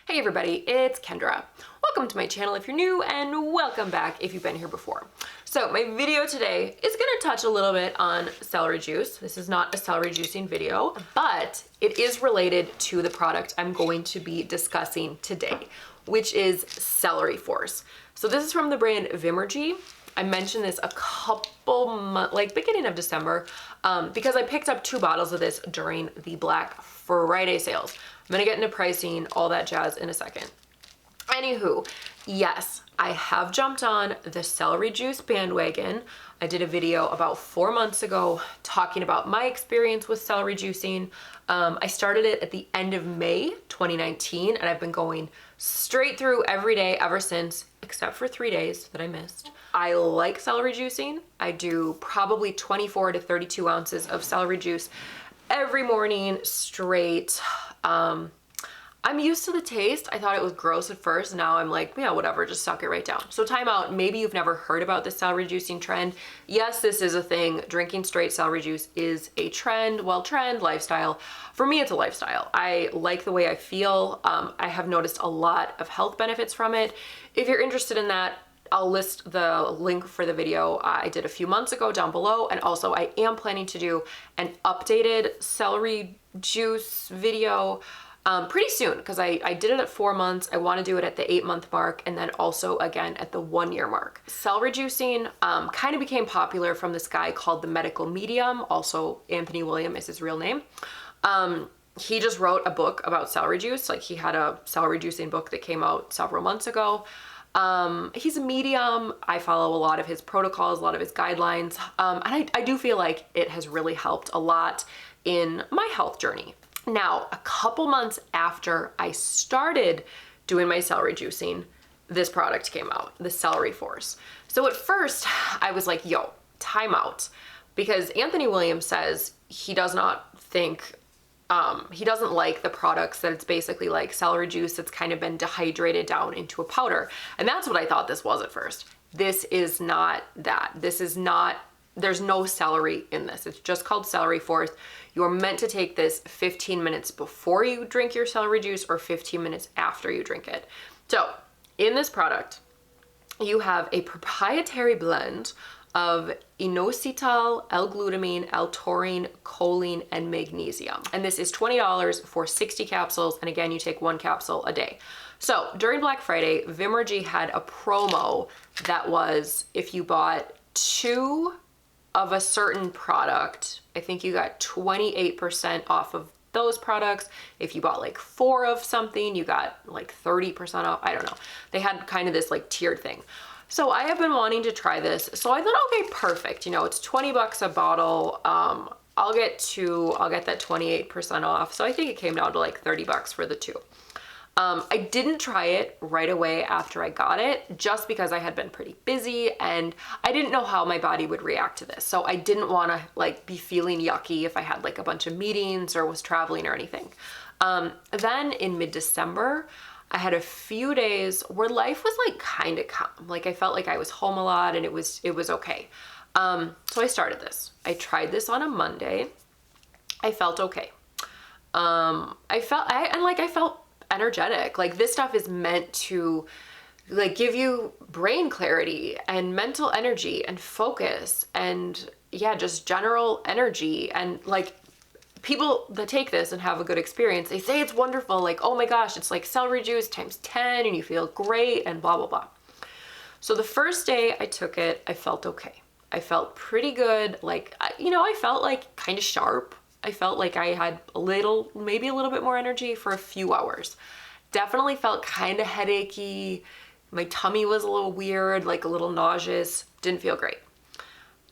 Hey everybody, it's Kendra. Welcome to my channel if you're new, and welcome back if you've been here before. So my video today is gonna touch a little bit on celery juice. This is not a celery juicing video, but it is related to the product I'm going to be discussing today, which is Celery Force. So this is from the brand Vimergy. I mentioned this a couple months, like beginning of December, because I picked up 2 bottles of this during the Black Friday sales. I'm gonna get into pricing, all that jazz in a second. Anywho, yes, I have jumped on the celery juice bandwagon. I did a video about 4 months ago talking about my experience with celery juicing. I started it at the end of May 2019, and I've been going straight through every day ever since, except for 3 days that I missed. I like celery juicing. I do probably 24 to 32 ounces of celery juice every morning straight. I'm used to the taste. I thought it was gross at first. Now I'm like, yeah, whatever, just suck it right down. So time out. Maybe you've never heard about the celery juicing trend. Yes, this is a thing. Drinking straight celery juice is a trend. Well, trend, lifestyle. For me, it's a lifestyle. I like the way I feel. I have noticed a lot of health benefits from it. If you're interested in that, I'll list the link for the video I did a few months ago down below. And also I am planning to do an updated celery juice video pretty soon, because I did it at 4 months. I want to do it at the 8-month mark, and then also again at the 1-year mark. Celery juicing kind of became popular from this guy called the Medical Medium. Also, Anthony William is his real name. He just wrote a book about celery juice. Like, he had a celery juicing book that came out several months ago. He's a medium. I follow a lot of his protocols, a lot of his guidelines. And I do feel like it has really helped a lot in my health journey. Now, a couple months after I started doing my celery juicing, this product came out, the Celery Force. So at first I was like, yo, time out. Because Anthony Williams says he does not think, he doesn't like the products that it's basically like celery juice that's kind of been dehydrated down into a powder. And that's what I thought this was at first. This is not that. This is not, there's no celery in this. It's just called Celery Force. You're meant to take this 15 minutes before you drink your celery juice or 15 minutes after you drink it. So in this product, you have a proprietary blend of inositol, L-Glutamine, L-taurine, choline, and magnesium. And this is $20 for 60 capsules. And again, you take 1 capsule a day. So during Black Friday, Vimergy had a promo that was, if you bought 2 of a certain product, I think you got 28% off of those products. If you bought like 4 of something, you got like 30% off. I don't know. They had kind of this like tiered thing. So I have been wanting to try this. So I thought, okay, perfect. You know, it's 20 bucks a bottle. I'll get that 28% off. So I think it came down to like 30 bucks for the 2. I didn't try it right away after I got it, just because I had been pretty busy and I didn't know how my body would react to this. So I didn't want to like be feeling yucky if I had like a bunch of meetings or was traveling or anything. Then in mid-December, I had a few days where life was like kind of calm. Like, I felt like I was home a lot and it was okay. So I started this. I tried this on a Monday. I felt okay. I felt energetic. Like, this stuff is meant to like give you brain clarity and mental energy and focus and yeah, just general energy. And like, people that take this and have a good experience, they say it's wonderful. Like, oh my gosh, it's like celery juice times 10 and you feel great and blah, blah, blah. So the first day I took it, I felt okay. I felt pretty good. Like, you know, I felt like kind of sharp. I felt like I had maybe a little bit more energy for a few hours. Definitely felt kind of headachy. My tummy was a little weird, like a little nauseous. Didn't feel great.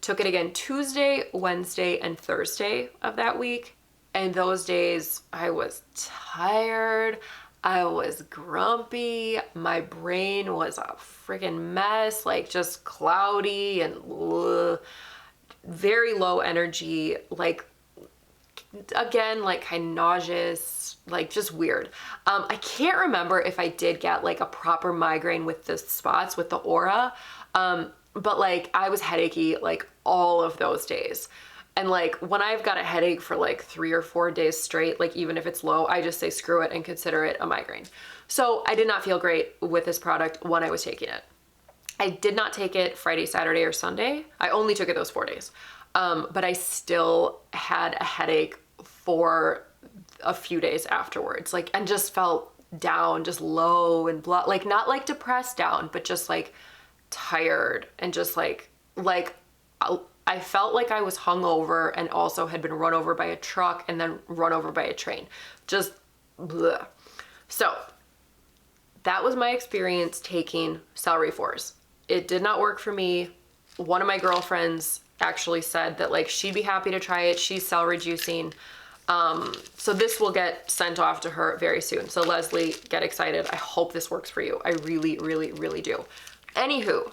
Took it again Tuesday, Wednesday, and Thursday of that week. And those days I was tired. I was grumpy. My brain was a freaking mess, like just cloudy and very low energy, like, again, like kind of nauseous, like just weird. I can't remember if I did get like a proper migraine with the spots, with the aura, but like I was headachy like all of those days. And like when I've got a headache for like 3 or 4 days straight, like even if it's low, I just say screw it and consider it a migraine. So I did not feel great with this product when I was taking it. I did not take it Friday, Saturday, or Sunday. I only took it those 4 days. But I still had a headache for a few days afterwards, like, and just felt down, just low and blah, like not like depressed down, but just like tired and just like I felt like I was hungover and also had been run over by a truck and then run over by a train. Just bleh. So that was my experience taking Celery Force. It did not work for me. One of my girlfriends actually said that like she'd be happy to try it. She's celery juicing. So this will get sent off to her very soon. So Leslie, get excited. I hope this works for you. I really, really, really do. Anywho,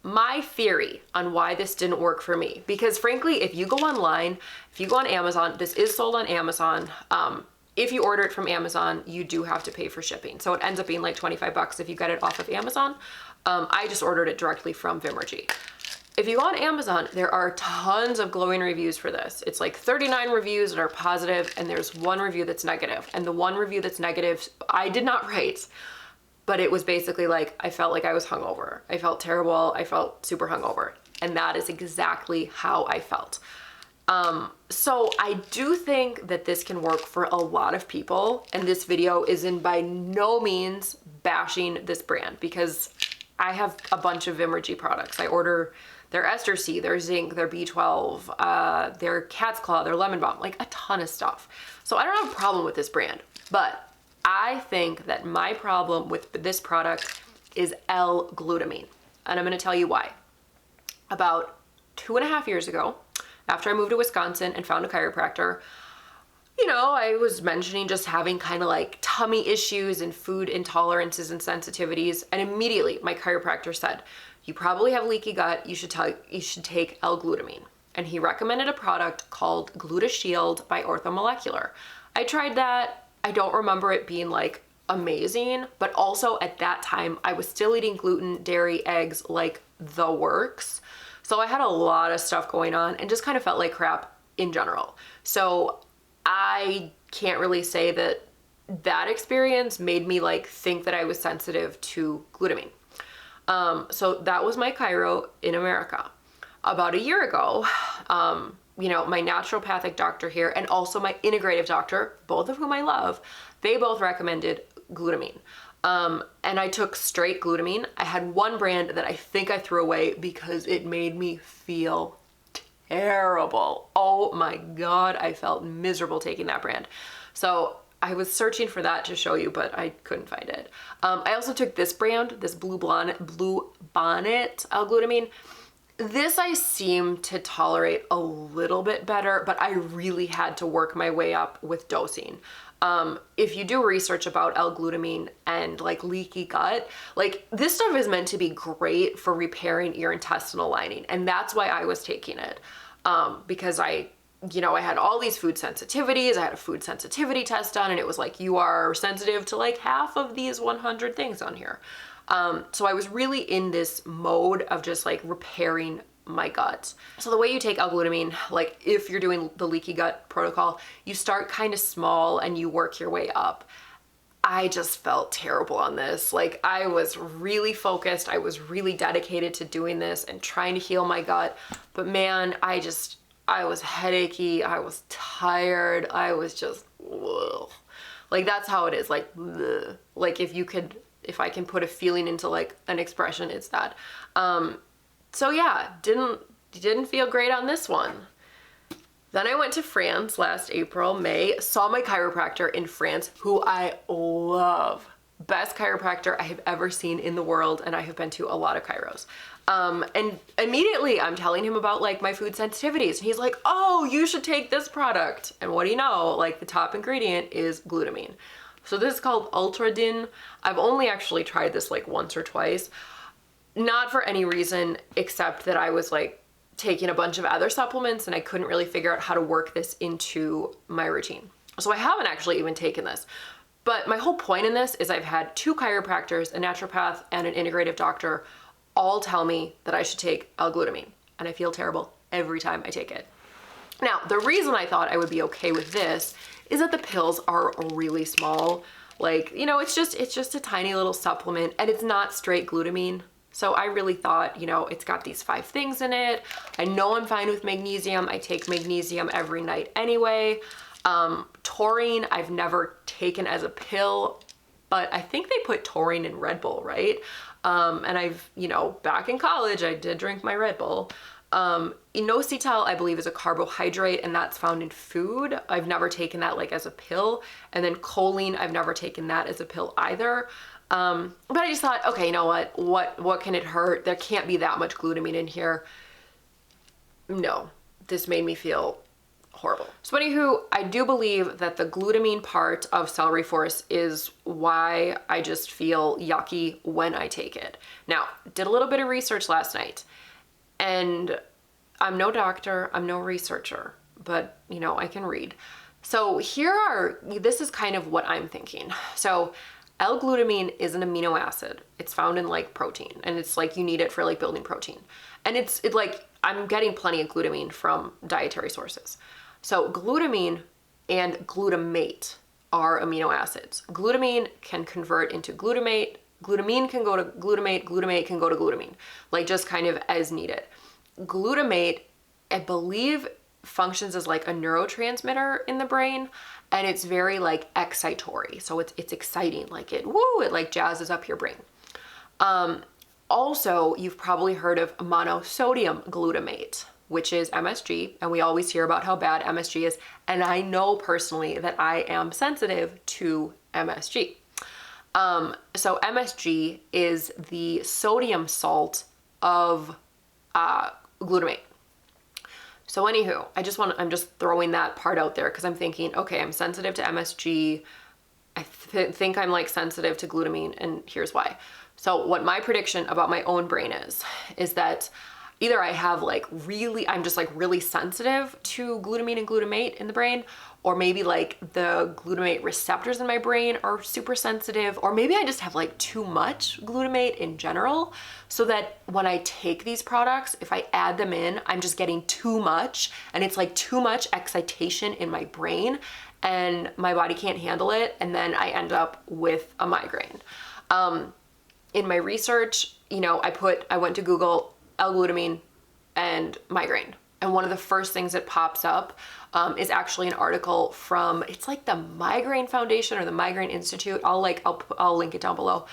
my theory on why this didn't work for me, because frankly, if you go online, if you go on Amazon, this is sold on Amazon. If you order it from Amazon, you do have to pay for shipping. So it ends up being like 25 bucks if you get it off of Amazon. I just ordered it directly from Vimergy. If you go on Amazon, there are tons of glowing reviews for this. It's like 39 reviews that are positive, and there's one review that's negative. And the one review that's negative, I did not write, but it was basically like, I felt like I was hungover. I felt terrible. I felt super hungover. And that is exactly how I felt. So I do think that this can work for a lot of people. And this video is in by no means bashing this brand, because I have a bunch of Vimergy products. I order their ester C, their zinc, their B12, their cat's claw, their lemon balm, like a ton of stuff. So I don't have a problem with this brand, but I think that my problem with this product is L-Glutamine. And I'm gonna tell you why. About 2.5 years ago, after I moved to Wisconsin and found a chiropractor, you know, I was mentioning just having kind of like tummy issues and food intolerances and sensitivities. And immediately my chiropractor said, you probably have leaky gut. You should take L-Glutamine. And he recommended a product called GlutaShield by Orthomolecular. I tried that. I don't remember it being like amazing, but also at that time I was still eating gluten, dairy, eggs, like the works. So I had a lot of stuff going on and just kind of felt like crap in general. So I can't really say that that experience made me like think that I was sensitive to glutamine. So that was my chiro in America. About a year ago, you know, my naturopathic doctor here and also my integrative doctor, both of whom I love, they both recommended glutamine. And I took straight glutamine. I had one brand that I think I threw away because it made me feel terrible. Oh my God, I felt miserable taking that brand. So I was searching for that to show you, but I couldn't find it. I also took this brand, this Blue Bonnet L-Glutamine. This I seem to tolerate a little bit better, but I really had to work my way up with dosing. If you do research about L-Glutamine and like leaky gut, like this stuff is meant to be great for repairing your intestinal lining. And that's why I was taking it. Because I had all these food sensitivities. I had a food sensitivity test done and it was like, you are sensitive to like half of these 100 things on here. So I was really in this mode of just like repairing my gut. So the way you take L-Glutamine, like if you're doing the leaky gut protocol, you start kind of small and you work your way up. I just felt terrible on this. Like I was really focused. I was really dedicated to doing this and trying to heal my gut. But man, I was headachy. I was tired. I was just, ugh. Like that's how it is. Like, ugh. Like if I can put a feeling into like an expression, it's that. So yeah, didn't feel great on this one. Then I went to France last April, May, saw my chiropractor in France, who I love. Best chiropractor I have ever seen in the world, and I have been to a lot of chiros. And immediately I'm telling him about like my food sensitivities. And he's like, oh, you should take this product. And what do you know? Like the top ingredient is glutamine. So this is called Ultradin. I've only actually tried this like once or twice. Not for any reason except that I was like taking a bunch of other supplements and I couldn't really figure out how to work this into my routine. So I haven't actually even taken this. But my whole point in this is I've had 2 chiropractors, a naturopath, and an integrative doctor all tell me that I should take L-Glutamine. And I feel terrible every time I take it. Now, the reason I thought I would be okay with this is that the pills are really small. Like, you know, it's just a tiny little supplement, and it's not straight glutamine. So I really thought, you know, it's got these 5 things in it. I know I'm fine with magnesium. I take magnesium every night anyway. Taurine, I've never taken as a pill, but I think they put taurine in Red Bull, right? And I've, you know, back in college, I did drink my Red Bull. Inositol, I believe, is a carbohydrate, and that's found in food. I've never taken that like as a pill. And then choline, I've never taken that as a pill either. But I just thought, okay, you know what can it hurt? There can't be that much glutamine in here. No, this made me feel horrible. So anywho, I do believe that the glutamine part of Celery Force is why I just feel yucky when I take it. Now, did a little bit of research last night, and I'm no doctor, I'm no researcher, but you know, I can read. So this is kind of what I'm thinking. So L-Glutamine is an amino acid. It's found in like protein, and it's like you need it for like building protein. And it's like, I'm getting plenty of glutamine from dietary sources. So glutamine and glutamate are amino acids. Glutamine can convert into glutamate, glutamine can go to glutamate, glutamate can go to glutamine, like just kind of as needed. Glutamate, I believe, functions as like a neurotransmitter in the brain, and it's very like excitatory. So it's exciting, like it like jazzes up your brain. Also, you've probably heard of monosodium glutamate, which is MSG, and we always hear about how bad MSG is, and I know personally that I am sensitive to MSG. So MSG is the sodium salt of glutamate. So anywho, I'm just throwing that part out there because I'm thinking, okay, I'm sensitive to MSG. I think I'm like sensitive to glutamine, and here's why. So what my prediction about my own brain is that either I have I'm just like really sensitive to glutamine and glutamate in the brain, or maybe like the glutamate receptors in my brain are super sensitive, or maybe I just have like too much glutamate in general, so that when I take these products, if I add them in, I'm just getting too much, and it's like too much excitation in my brain, and my body can't handle it, and then I end up with a migraine. In my research, you know, I went to Google L-Glutamine and migraine, and one of the first things that pops up is actually an article from, it's like the Migraine Foundation or the Migraine Institute. I'll link it down below.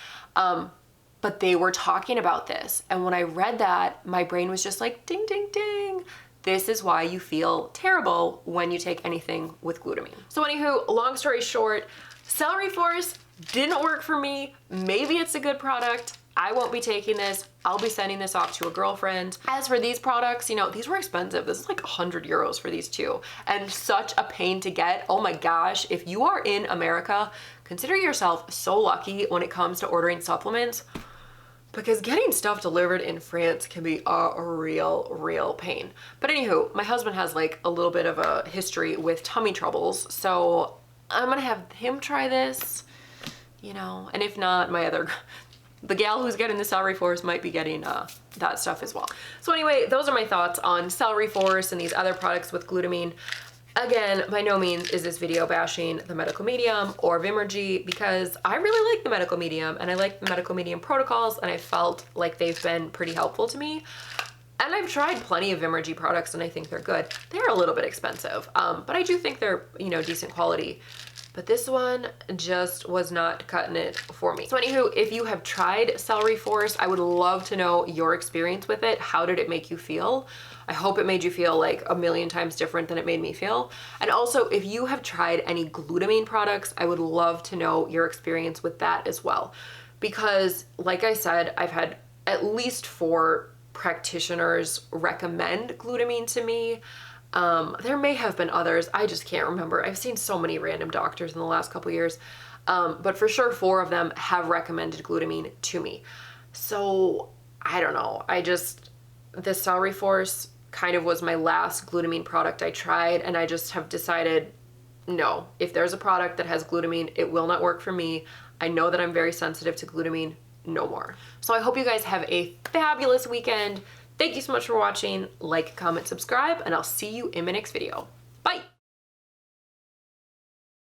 But they were talking about this, and when I read that, my brain was just like, ding, ding, ding. This is why you feel terrible when you take anything with glutamine. So anywho, long story short, Celery Force didn't work for me. Maybe it's a good product. I won't be taking this. I'll be sending this off to a girlfriend. As for these products, you know, these were expensive. This is like 100 euros for these two, and such a pain to get. Oh my gosh, if you are in America, consider yourself so lucky when it comes to ordering supplements, because getting stuff delivered in France can be a real pain. But anywho, my husband has like a little bit of a history with tummy troubles, so I'm gonna have him try this, you know, and if not, the gal who's getting the Celery Force might be getting that stuff as well. So anyway, those are my thoughts on Celery Force and these other products with glutamine. Again, by no means is this video bashing the medical medium or Vimergy, because I really like the medical medium, and I like the medical medium protocols, and I felt like they've been pretty helpful to me. And I've tried plenty of Vimergy products, and I think they're good. They're a little bit expensive, but I do think they're, you know, decent quality. But this one just was not cutting it for me. So anywho, if you have tried Celery Force, I would love to know your experience with it. How did it make you feel? I hope it made you feel like a million times different than it made me feel. And also, if you have tried any glutamine products, I would love to know your experience with that as well. Because like I said, I've had at least 4 practitioners recommend glutamine to me. There may have been others, I just can't remember. I've seen so many random doctors in the last couple years, but for sure 4 of them have recommended glutamine to me. So I don't know, the Celery Force kind of was my last glutamine product I tried, and I just have decided, no, if there's a product that has glutamine, it will not work for me. I know that I'm very sensitive to glutamine, no more. So I hope you guys have a fabulous weekend. Thank you so much for watching. Like, comment, subscribe, and I'll see you in my next video. Bye!